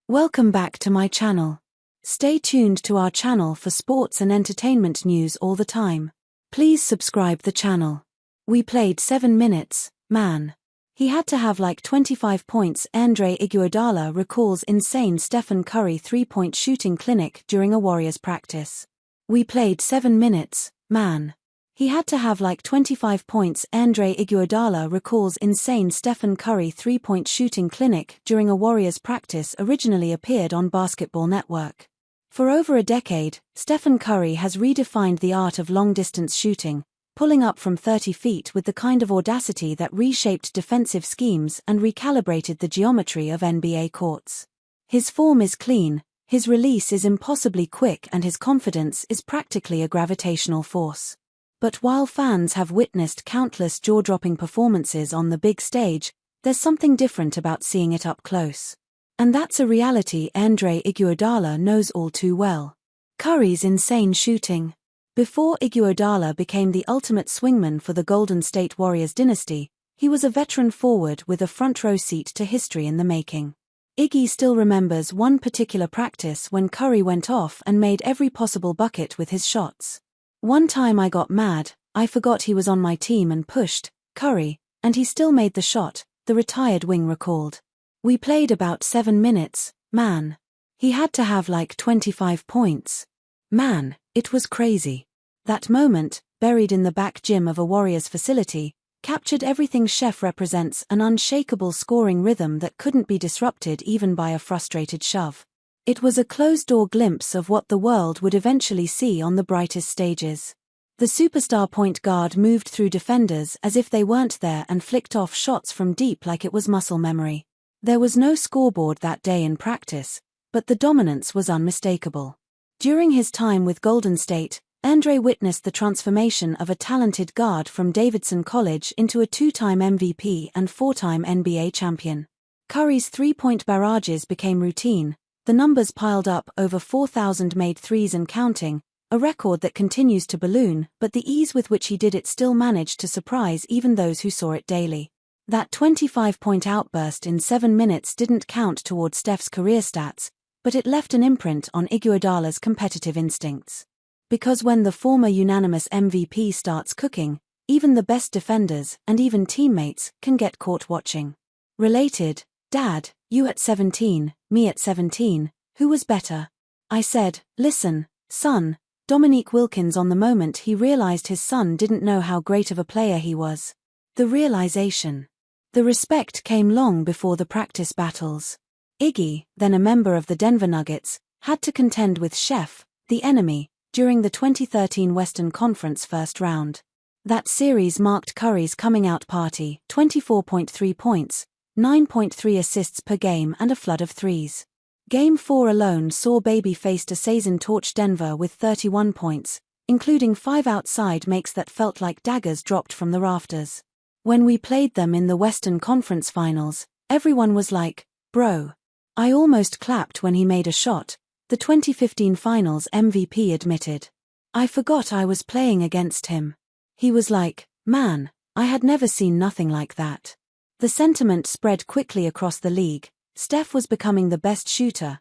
Welcome back to my channel. Stay tuned to our channel for sports and entertainment news all the time. Please subscribe the channel. We played 7 minutes, man. He had to have like 25 points. Andre Iguodala recalls insane Stephen Curry 3-point shooting clinic during a Warriors practice. We played 7 minutes, man. He had to have like 25 points. Andre Iguodala recalls insane Stephen Curry 3-point shooting clinic during a Warriors practice originally appeared on Basketball Network. For over a decade, Stephen Curry has redefined the art of long-distance shooting, pulling up from 30 feet with the kind of audacity that reshaped defensive schemes and recalibrated the geometry of NBA courts. His form is clean, his release is impossibly quick, and his confidence is practically a gravitational force. But while fans have witnessed countless jaw-dropping performances on the big stage, there's something different about seeing it up close. And that's a reality Andre Iguodala knows all too well. Curry's insane shooting. Before Iguodala became the ultimate swingman for the Golden State Warriors dynasty, he was a veteran forward with a front-row seat to history in the making. Iggy still remembers one particular practice when Curry went off and made every possible bucket with his shots. "One time I got mad, I forgot he was on my team and pushed Curry, and he still made the shot," the retired wing recalled. "We played about 7 minutes, man. He had to have like 25 points. Man, it was crazy." That moment, buried in the back gym of a Warriors facility, captured everything. Chef represents an unshakable scoring rhythm that couldn't be disrupted even by a frustrated shove. It was a closed-door glimpse of what the world would eventually see on the brightest stages. The superstar point guard moved through defenders as if they weren't there and flicked off shots from deep like it was muscle memory. There was no scoreboard that day in practice, but the dominance was unmistakable. During his time with Golden State, Andre witnessed the transformation of a talented guard from Davidson College into a 2-time MVP and 4-time NBA champion. Curry's 3-point barrages became routine. The numbers piled up, over 4,000 made threes and counting, a record that continues to balloon, but the ease with which he did it still managed to surprise even those who saw it daily. That 25-point outburst in 7 minutes didn't count toward Steph's career stats, but it left an imprint on Iguodala's competitive instincts. Because when the former unanimous MVP starts cooking, even the best defenders and even teammates can get caught watching. Related, "Dad, you at 17, me at 17, who was better?" I said, "Listen, son." Dominique Wilkins on the moment he realized his son didn't know how great of a player he was. The realization. The respect came long before the practice battles. Iggy, then a member of the Denver Nuggets, had to contend with Chef, the enemy, during the 2013 Western Conference first round. That series marked Curry's coming-out party, 24.3 points, 9.3 assists per game and a flood of threes. Game 4 alone saw baby-faced Assassin torch Denver with 31 points, including 5 outside makes that felt like daggers dropped from the rafters. When we played them in the Western Conference Finals, everyone was like, "Bro." I almost clapped when he made a shot, the 2015 Finals MVP admitted. "I forgot I was playing against him." He was like, "Man, I had never seen nothing like that." The sentiment spread quickly across the league. Steph was becoming the best shooter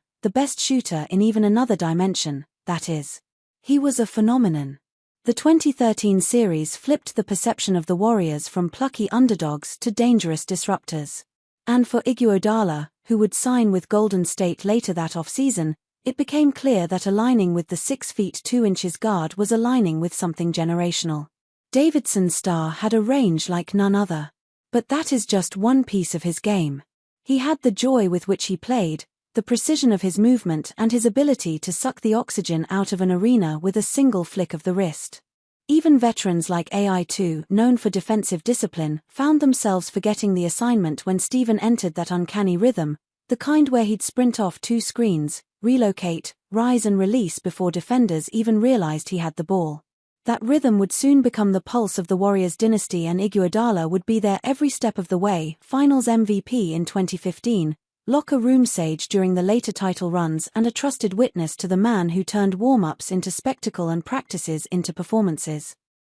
in even another dimension, that is. He was a phenomenon. The 2013 series flipped the perception of the Warriors from plucky underdogs to dangerous disruptors. And for Iguodala, who would sign with Golden State later that offseason, it became clear that aligning with the 6 feet 2 inches guard was aligning with something generational. Davidson's star had a range like none other. But that is just one piece of his game. He had the joy with which he played, the precision of his movement and his ability to suck the oxygen out of an arena with a single flick of the wrist. Even veterans like AI2, known for defensive discipline, found themselves forgetting the assignment when Steven entered that uncanny rhythm, the kind where he'd sprint off 2 screens, relocate, rise and release before defenders even realized he had the ball. That rhythm would soon become the pulse of the Warriors dynasty, and Iguodala would be there every step of the way. Finals MVP in 2015, locker room sage during the later title runs and a trusted witness to the man who turned warm-ups into spectacle and practices into performances.